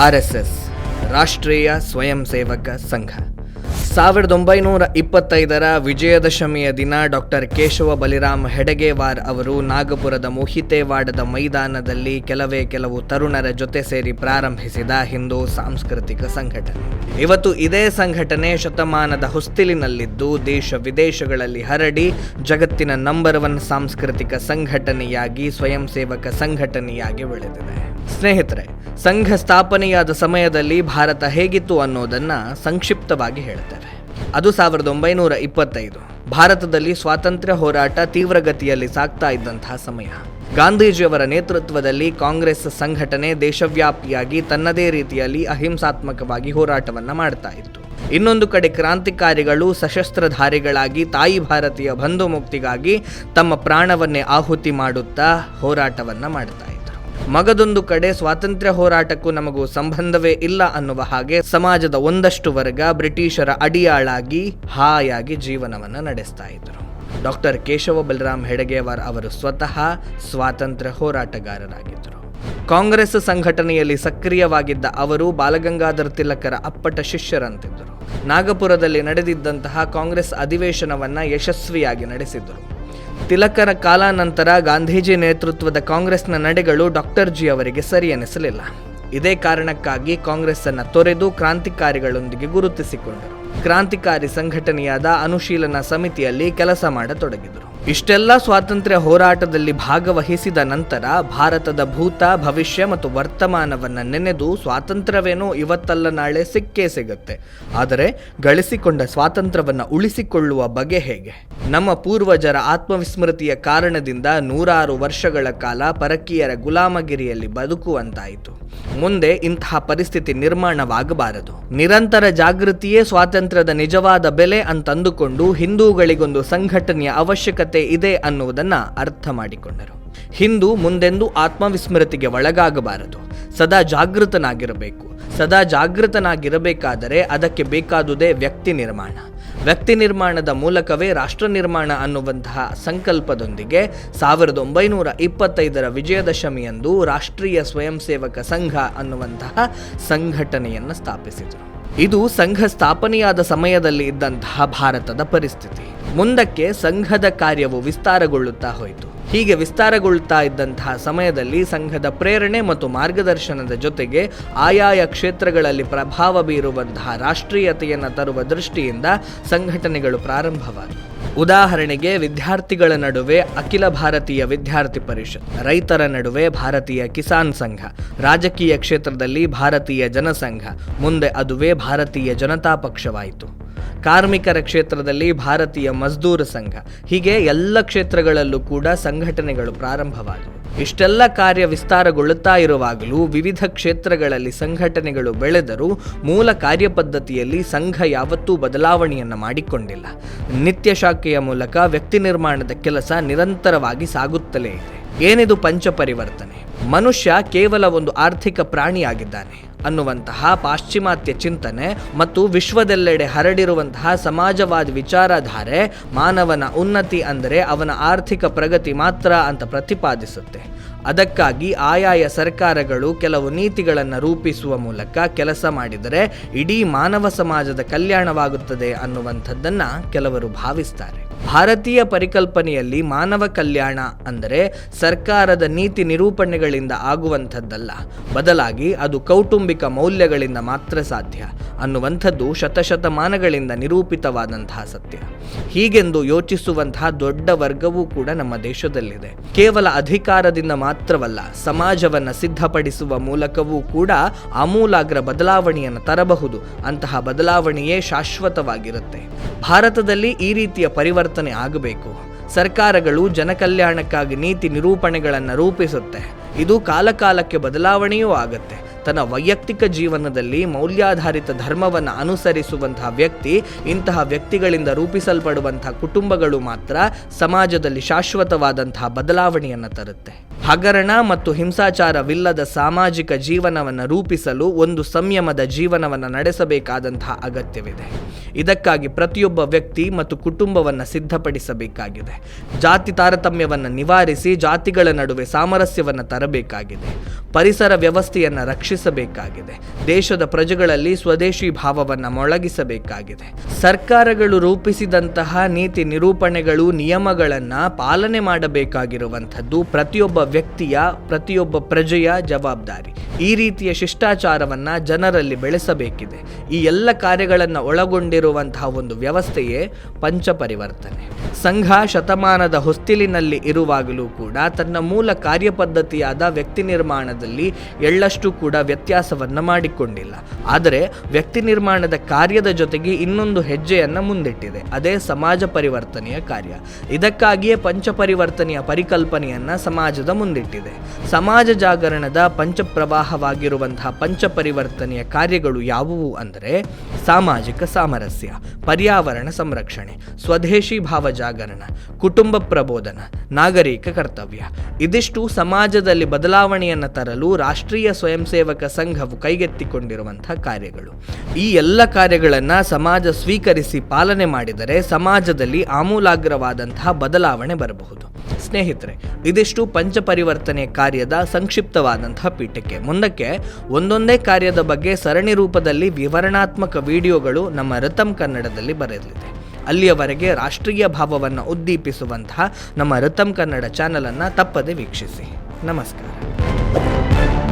RSS ರಾಷ್ಟ್ರೀಯ ಸ್ವಯಂ ಸೇವಕ ಸಂಘ 1925ರ ವಿಜಯದಶಮಿಯ ದಿನ ಡಾಕ್ಟರ್ ಕೇಶವ ಬಲಿರಾಮ್ ಹೆಡಗೇವಾರ್ ಅವರು ನಾಗಪುರದ ಮೋಹಿತೇವಾಡದ ಮೈದಾನದಲ್ಲಿ ಕೆಲವು ತರುಣರ ಜೊತೆ ಸೇರಿ ಪ್ರಾರಂಭಿಸಿದ ಹಿಂದೂ ಸಾಂಸ್ಕೃತಿಕ ಸಂಘಟನೆ. ಇವತ್ತು ಇದೇ ಸಂಘಟನೆ ಶತಮಾನದ ಹೊಸ್ತಿಲಿನಲ್ಲಿದ್ದು ದೇಶ ವಿದೇಶಗಳಲ್ಲಿ ಹರಡಿ ಜಗತ್ತಿನ ನಂಬರ್ 1 ಸಾಂಸ್ಕೃತಿಕ ಸಂಘಟನೆಯಾಗಿ ಸ್ವಯಂ ಸೇವಕ ಸಂಘಟನೆಯಾಗಿ ಬೆಳೆದಿದೆ. ಸ್ನೇಹಿತರೆ, ಸಂಘ ಸ್ಥಾಪನೆಯಾದ ಸಮಯದಲ್ಲಿ ಭಾರತ ಹೇಗಿತ್ತು ಅನ್ನೋದನ್ನ ಸಂಕ್ಷಿಪ್ತವಾಗಿ ಹೇಳ್ತೇವೆ. ಅದು 1925. ಭಾರತದಲ್ಲಿ ಸ್ವಾತಂತ್ರ್ಯ ಹೋರಾಟ ತೀವ್ರಗತಿಯಲ್ಲಿ ಸಾಗ್ತಾ ಇದ್ದಂತಹ ಸಮಯ. ಗಾಂಧೀಜಿಯವರ ನೇತೃತ್ವದಲ್ಲಿ ಕಾಂಗ್ರೆಸ್ ಸಂಘಟನೆ ದೇಶವ್ಯಾಪಿಯಾಗಿ ತನ್ನದೇ ರೀತಿಯಲ್ಲಿ ಅಹಿಂಸಾತ್ಮಕವಾಗಿ ಹೋರಾಟವನ್ನ ಮಾಡ್ತಾ ಇತ್ತು. ಇನ್ನೊಂದು ಕಡೆ ಕ್ರಾಂತಿಕಾರಿಗಳು ಸಶಸ್ತ್ರಧಾರಿಗಳಾಗಿ ತಾಯಿ ಭಾರತೀಯ ಬಂಧು ಮುಕ್ತಿಗಾಗಿ ತಮ್ಮ ಪ್ರಾಣವನ್ನೇ ಆಹುತಿ ಮಾಡುತ್ತಾ ಹೋರಾಟವನ್ನ ಮಾಡ್ತಾ ಇದ್ರು. ಮಗದೊಂದು ಕಡೆ ಸ್ವಾತಂತ್ರ್ಯ ಹೋರಾಟಕ್ಕೂ ನಮಗೂ ಸಂಬಂಧವೇ ಇಲ್ಲ ಅನ್ನುವ ಹಾಗೆ ಸಮಾಜದ ಒಂದಷ್ಟು ವರ್ಗ ಬ್ರಿಟಿಷರ ಅಡಿಯಾಳಾಗಿ ಹಾಯಾಗಿ ಜೀವನವನ್ನು ನಡೆಸ್ತಾ ಇದ್ರು. ಡಾಕ್ಟರ್ ಕೇಶವ ಬಲಿರಾಮ್ ಹೆಡಗೇವಾರ್ ಅವರು ಸ್ವತಃ ಸ್ವಾತಂತ್ರ್ಯ ಹೋರಾಟಗಾರರಾಗಿದ್ದರು. ಕಾಂಗ್ರೆಸ್ ಸಂಘಟನೆಯಲ್ಲಿ ಸಕ್ರಿಯವಾಗಿದ್ದ ಅವರು ಬಾಲಗಂಗಾಧರ ತಿಲಕರ ಅಪ್ಪಟ ಶಿಷ್ಯರಂತಿದ್ದರು. ನಾಗಪುರದಲ್ಲಿ ನಡೆದಿದ್ದಂತಹ ಕಾಂಗ್ರೆಸ್ ಅಧಿವೇಶನವನ್ನ ಯಶಸ್ವಿಯಾಗಿ ನಡೆಸಿದ್ದರು. ತಿಲಕರ ಕಾಲಾನಂತರ ಗಾಂಧೀಜಿ ನೇತೃತ್ವದ ಕಾಂಗ್ರೆಸ್ನ ನಡೆಗಳು ಡಾಕ್ಟರ್ ಜಿ ಅವರಿಗೆ ಸರಿ ಎನಿಸಲಿಲ್ಲ. ಇದೇ ಕಾರಣಕ್ಕಾಗಿ ಕಾಂಗ್ರೆಸ್ ಅನ್ನು ತೊರೆದು ಕ್ರಾಂತಿಕಾರಿಗಳೊಂದಿಗೆ ಗುರುತಿಸಿಕೊಂಡರು. ಕ್ರಾಂತಿಕಾರಿ ಸಂಘಟನೆಯಾದ ಅನುಶೀಲನ ಸಮಿತಿಯಲ್ಲಿ ಕೆಲಸ ಮಾಡತೊಡಗಿದರು. ಇಷ್ಟೆಲ್ಲ ಸ್ವಾತಂತ್ರ್ಯ ಹೋರಾಟದಲ್ಲಿ ಭಾಗವಹಿಸಿದ ನಂತರ ಭಾರತದ ಭೂತ, ಭವಿಷ್ಯ ಮತ್ತು ವರ್ತಮಾನವನ್ನ ನೆನೆದು ಸ್ವಾತಂತ್ರ್ಯವೇನೋ ಇವತ್ತಲ್ಲ ನಾಳೆ ಸಿಕ್ಕೇ ಸಿಗುತ್ತೆ, ಆದರೆ ಗಳಿಸಿಕೊಂಡ ಸ್ವಾತಂತ್ರ್ಯವನ್ನು ಉಳಿಸಿಕೊಳ್ಳುವ ಬಗೆ ಹೇಗೆ? ನಮ್ಮ ಪೂರ್ವಜರ ಆತ್ಮವಿಸ್ಮೃತಿಯ ಕಾರಣದಿಂದ ನೂರಾರು ವರ್ಷಗಳ ಕಾಲ ಪರಕೀಯರ ಗುಲಾಮಗಿರಿಯಲ್ಲಿ ಬದುಕುವಂತಾಯಿತು. ಮುಂದೆ ಇಂತಹ ಪರಿಸ್ಥಿತಿ ನಿರ್ಮಾಣವಾಗಬಾರದು. ನಿರಂತರ ಜಾಗೃತಿಯೇ ಸ್ವಾತಂತ್ರ್ಯದ ನಿಜವಾದ ಬೆಲೆ ಅಂತಂದುಕೊಂಡು ಹಿಂದೂಗಳಿಗೊಂದು ಸಂಘಟನೆಯ ಅವಶ್ಯಕತೆ ಇದೆ ಅನ್ನುವುದನ್ನ ಅರ್ಥ ಮಾಡಿಕೊಂಡರು. ಹಿಂದೂ ಮುಂದೆಂದೂ ಆತ್ಮವಿಸ್ಮೃತಿಗೆ ಒಳಗಾಗಬಾರದು. ಸದಾ ಜಾಗೃತನಾಗಿರಬೇಕು. ಸದಾ ಜಾಗೃತನಾಗಿರಬೇಕಾದರೆ ಅದಕ್ಕೆ ಬೇಕಾದುದೇ ವ್ಯಕ್ತಿ ನಿರ್ಮಾಣ. ವ್ಯಕ್ತಿ ನಿರ್ಮಾಣದ ಮೂಲಕವೇ ರಾಷ್ಟ್ರ ನಿರ್ಮಾಣ ಅನ್ನುವಂತಹ ಸಂಕಲ್ಪದೊಂದಿಗೆ 1925ರ ವಿಜಯದಶಮಿಯಂದು ರಾಷ್ಟ್ರೀಯ ಸ್ವಯಂ ಸೇವಕ ಸಂಘ ಅನ್ನುವಂತಹ ಸಂಘಟನೆಯನ್ನು ಸ್ಥಾಪಿಸಿದರು. ಇದು ಸಂಘ ಸ್ಥಾಪನೆಯಾದ ಸಮಯದಲ್ಲಿ ಇದ್ದಂತಹ ಭಾರತದ ಪರಿಸ್ಥಿತಿ. ಮುಂದಕ್ಕೆ ಸಂಘದ ಕಾರ್ಯವು ವಿಸ್ತಾರಗೊಳ್ಳುತ್ತಾ ಹೋಯಿತು. ಹೀಗೆ ವಿಸ್ತಾರಗೊಳ್ಳುತ್ತಾ ಇದ್ದಂತಹ ಸಮಯದಲ್ಲಿ ಸಂಘದ ಪ್ರೇರಣೆ ಮತ್ತು ಮಾರ್ಗದರ್ಶನದ ಜೊತೆಗೆ ಆಯಾಯ ಕ್ಷೇತ್ರಗಳಲ್ಲಿ ಪ್ರಭಾವ ಬೀರುವಂತಹ ರಾಷ್ಟ್ರೀಯತೆಯನ್ನು ತರುವ ದೃಷ್ಟಿಯಿಂದ ಸಂಘಟನೆಗಳು ಪ್ರಾರಂಭವಾದವು. ಉದಾಹರಣೆಗೆ ವಿದ್ಯಾರ್ಥಿಗಳ ನಡುವೆ ಅಖಿಲ ಭಾರತೀಯ ವಿದ್ಯಾರ್ಥಿ ಪರಿಷತ್, ರೈತರ ನಡುವೆ ಭಾರತೀಯ ಕಿಸಾನ್ ಸಂಘ, ರಾಜಕೀಯ ಕ್ಷೇತ್ರದಲ್ಲಿ ಭಾರತೀಯ ಜನಸಂಘ, ಮುಂದೆ ಅದುವೇ ಭಾರತೀಯ ಜನತಾ ಪಕ್ಷವಾಯಿತು. ಕಾರ್ಮಿಕರ ಕ್ಷೇತ್ರದಲ್ಲಿ ಭಾರತೀಯ ಮಜ್ದೂರ್ ಸಂಘ, ಹೀಗೆ ಎಲ್ಲ ಕ್ಷೇತ್ರಗಳಲ್ಲೂ ಕೂಡ ಸಂಘಟನೆಗಳು ಪ್ರಾರಂಭವಾದವು. ಇಷ್ಟೆಲ್ಲ ಕಾರ್ಯ ವಿಸ್ತಾರಗೊಳ್ಳುತ್ತಾ ಇರುವಾಗಲೂ ವಿವಿಧ ಕ್ಷೇತ್ರಗಳಲ್ಲಿ ಸಂಘಟನೆಗಳು ಬೆಳೆದರೂ ಮೂಲ ಕಾರ್ಯಪದ್ಧತಿಯಲ್ಲಿ ಸಂಘ ಯಾವತ್ತೂ ಬದಲಾವಣೆಯನ್ನು ಮಾಡಿಕೊಂಡಿಲ್ಲ. ನಿತ್ಯ ಶಾಖೆಯ ಮೂಲಕ ವ್ಯಕ್ತಿ ನಿರ್ಮಾಣದ ಕೆಲಸ ನಿರಂತರವಾಗಿ ಸಾಗುತ್ತಲೇ ಇದೆ. ಏನಿದು ಪಂಚಪರಿವರ್ತನೆ? ಮನುಷ್ಯ ಕೇವಲ ಒಂದು ಆರ್ಥಿಕ ಪ್ರಾಣಿಯಾಗಿದ್ದಾನೆ ಅನ್ನುವಂತಹ ಪಾಶ್ಚಿಮಾತ್ಯ ಚಿಂತನೆ ಮತ್ತು ವಿಶ್ವದೆಲ್ಲೆಡೆ ಹರಡಿರುವಂತಹ ಸಮಾಜವಾದಿ ವಿಚಾರಧಾರೆ ಮಾನವನ ಉನ್ನತಿ ಅಂದರೆ ಅವನ ಆರ್ಥಿಕ ಪ್ರಗತಿ ಮಾತ್ರ ಅಂತ ಪ್ರತಿಪಾದಿಸುತ್ತೆ. ಅದಕ್ಕಾಗಿ ಆಯಾಯ ಸರ್ಕಾರಗಳು ಕೆಲವು ನೀತಿಗಳನ್ನು ರೂಪಿಸುವ ಮೂಲಕ ಕೆಲಸ ಮಾಡಿದರೆ ಇಡೀ ಮಾನವ ಸಮಾಜದ ಕಲ್ಯಾಣವಾಗುತ್ತದೆ ಅನ್ನುವಂಥದ್ದನ್ನು ಕೆಲವರು ಭಾವಿಸ್ತಾರೆ. ಭಾರತೀಯ ಪರಿಕಲ್ಪನೆಯಲ್ಲಿ ಮಾನವ ಕಲ್ಯಾಣ ಅಂದರೆ ಸರ್ಕಾರದ ನೀತಿ ನಿರೂಪಣೆಗಳಿಂದ ಆಗುವಂಥದ್ದಲ್ಲ, ಬದಲಾಗಿ ಅದು ಕೌಟುಂಬಿಕ ಮೌಲ್ಯಗಳಿಂದ ಮಾತ್ರ ಸಾಧ್ಯ ಅನ್ನುವಂಥದ್ದು ಶತಶತಮಾನಗಳಿಂದ ನಿರೂಪಿತವಾದಂತಹ ಸತ್ಯ. ಹೀಗೆಂದು ಯೋಚಿಸುವಂತಹ ದೊಡ್ಡ ವರ್ಗವೂ ಕೂಡ ನಮ್ಮ ದೇಶದಲ್ಲಿದೆ. ಕೇವಲ ಅಧಿಕಾರದಿಂದ ಮಾತ್ರವಲ್ಲ, ಸಮಾಜವನ್ನು ಸಿದ್ಧಪಡಿಸುವ ಮೂಲಕವೂ ಕೂಡ ಆಮೂಲಾಗ್ರ ಬದಲಾವಣೆಯನ್ನು ತರಬಹುದು. ಅಂತಹ ಬದಲಾವಣೆಯೇ ಶಾಶ್ವತವಾಗಿರುತ್ತೆ. ಭಾರತದಲ್ಲಿ ಈ ರೀತಿಯ ಪರಿವರ್ತನೆ ಆಗಬೇಕು. ಸರ್ಕಾರಗಳು ಜನಕಲ್ಯಾಣಕ್ಕಾಗಿ ನೀತಿ ನಿರೂಪಣೆಗಳನ್ನು ರೂಪಿಸುತ್ತೆ. ಇದು ಕಾಲಕಾಲಕ್ಕೆ ಬದಲಾವಣೆಯೂ ಆಗುತ್ತೆ. ತನ್ನ ವೈಯಕ್ತಿಕ ಜೀವನದಲ್ಲಿ ಮೌಲ್ಯಾಧಾರಿತ ಧರ್ಮವನ್ನು ಅನುಸರಿಸುವಂತಹ ವ್ಯಕ್ತಿ, ಇಂತಹ ವ್ಯಕ್ತಿಗಳಿಂದ ರೂಪಿಸಲ್ಪಡುವಂತಹ ಕುಟುಂಬಗಳು ಮಾತ್ರ ಸಮಾಜದಲ್ಲಿ ಶಾಶ್ವತವಾದಂತಹ ಬದಲಾವಣೆಯನ್ನು ತರುತ್ತೆ. ಹಗರಣ ಮತ್ತು ಹಿಂಸಾಚಾರವಿಲ್ಲದ ಸಾಮಾಜಿಕ ಜೀವನವನ್ನು ರೂಪಿಸಲು ಒಂದು ಸಂಯಮದ ಜೀವನವನ್ನು ನಡೆಸಬೇಕಾದಂತಹ ಅಗತ್ಯವಿದೆ. ಇದಕ್ಕಾಗಿ ಪ್ರತಿಯೊಬ್ಬ ವ್ಯಕ್ತಿ ಮತ್ತು ಕುಟುಂಬವನ್ನು ಸಿದ್ಧಪಡಿಸಬೇಕಾಗಿದೆ. ಜಾತಿ ತಾರತಮ್ಯವನ್ನು ನಿವಾರಿಸಿ ಜಾತಿಗಳ ನಡುವೆ ಸಾಮರಸ್ಯವನ್ನು ತರಬೇಕಾಗಿದೆ. ಪರಿಸರ ವ್ಯವಸ್ಥೆಯನ್ನು ರಕ್ಷಿಸಬೇಕಾಗಿದೆ. ದೇಶದ ಪ್ರಜೆಗಳಲ್ಲಿ ಸ್ವದೇಶಿ ಭಾವವನ್ನು ಮೊಳಗಿಸಬೇಕಾಗಿದೆ. ಸರ್ಕಾರಗಳು ರೂಪಿಸಿದಂತಹ ನೀತಿ ನಿರೂಪಣೆಗಳು, ನಿಯಮಗಳನ್ನು ಪಾಲನೆ ಮಾಡಬೇಕಾಗಿರುವಂಥದ್ದು ಪ್ರತಿಯೊಬ್ಬ ವ್ಯಕ್ತಿಯ, ಪ್ರತಿಯೊಬ್ಬ ಪ್ರಜೆಯ ಜವಾಬ್ದಾರಿ. ಈ ರೀತಿಯ ಶಿಷ್ಟಾಚಾರವನ್ನು ಜನರಲ್ಲಿ ಬೆಳೆಸಬೇಕಿದೆ. ಈ ಎಲ್ಲ ಕಾರ್ಯಗಳನ್ನು ಒಳಗೊಂಡಿರುವಂತಹ ಒಂದು ವ್ಯವಸ್ಥೆಯೇ ಪಂಚಪರಿವರ್ತನೆ. ಸಂಘ ಶತಮಾನದ ಹೊಸ್ತಿಲಿನಲ್ಲಿ ಇರುವಾಗಲೂ ಕೂಡ ತನ್ನ ಮೂಲ ಕಾರ್ಯಪದ್ಧತಿಯಾದ ವ್ಯಕ್ತಿ ನಿರ್ಮಾಣದಲ್ಲಿ ಎಳ್ಳಷ್ಟು ಕೂಡ ವ್ಯತ್ಯಾಸವನ್ನು ಮಾಡಿಕೊಂಡಿಲ್ಲ. ಆದರೆ ವ್ಯಕ್ತಿ ನಿರ್ಮಾಣದ ಕಾರ್ಯದ ಜೊತೆಗೆ ಇನ್ನೊಂದು ಹೆಜ್ಜೆಯನ್ನು ಮುಂದಿಟ್ಟಿದೆ. ಅದೇ ಸಮಾಜ ಪರಿವರ್ತನೆಯ ಕಾರ್ಯ. ಇದಕ್ಕಾಗಿಯೇ ಪಂಚಪರಿವರ್ತನೆಯ ಪರಿಕಲ್ಪನೆಯನ್ನು ಸಮಾಜದ ಮುಂದಿಟ್ಟಿದೆ. ಸಮಾಜ ಜಾಗರಣದ ಪಂಚಪ್ರವಾಹವಾಗಿರುವಂತಹ ಪಂಚಪರಿವರ್ತನೆಯ ಕಾರ್ಯಗಳು ಯಾವುವು ಅಂದರೆ ಸಾಮಾಜಿಕ ಸಾಮರಸ್ಯ, ಪರ್ಯಾವರಣ ಸಂರಕ್ಷಣೆ, ಸ್ವದೇಶಿ ಭಾವ ಜಾಗರಣ, ಕುಟುಂಬ ಪ್ರಬೋಧನ, ನಾಗರಿಕ ಕರ್ತವ್ಯ. ಇದಿಷ್ಟು ಸಮಾಜದಲ್ಲಿ ಬದಲಾವಣೆಯನ್ನು ತರಲು ರಾಷ್ಟ್ರೀಯ ಸ್ವಯಂ ಸೇವಕ ಸಂಘವು ಕೈಗೆತ್ತಿಕೊಂಡಿರುವಂತಹ ಕಾರ್ಯಗಳು. ಈ ಎಲ್ಲ ಕಾರ್ಯಗಳನ್ನು ಸಮಾಜ ಸ್ವೀಕರಿಸಿ ಪಾಲನೆ ಮಾಡಿದರೆ ಸಮಾಜದಲ್ಲಿ ಆಮೂಲಾಗ್ರವಾದಂತಹ ಬದಲಾವಣೆ ಬರಬಹುದು. ಸ್ನೇಹಿತರೆ, ಇದಿಷ್ಟು ಪಂಚಪರಿವರ್ತನೆ ಕಾರ್ಯದ ಸಂಕ್ಷಿಪ್ತವಾದಂತಹ ಪೀಠಿಕೆ. ಮುಂದಕ್ಕೆ ಒಂದೊಂದೇ ಕಾರ್ಯದ ಬಗ್ಗೆ ಸರಣಿ ರೂಪದಲ್ಲಿ ವಿವರಣಾತ್ಮಕ ವಿಡಿಯೋಗಳು ನಮ್ಮ ರಿತಮ್ ಕನ್ನಡದಲ್ಲಿ ಬರಲಿದೆ. ಅಲ್ಲಿಯವರೆಗೆ ರಾಷ್ಟ್ರೀಯ ಭಾವವನ್ನು ಉದ್ದೀಪಿಸುವಂತಹ ನಮ್ಮ ರಿತಮ್ ಕನ್ನಡ ಚಾನಲನ್ನು ತಪ್ಪದೆ ವೀಕ್ಷಿಸಿ. ನಮಸ್ಕಾರ.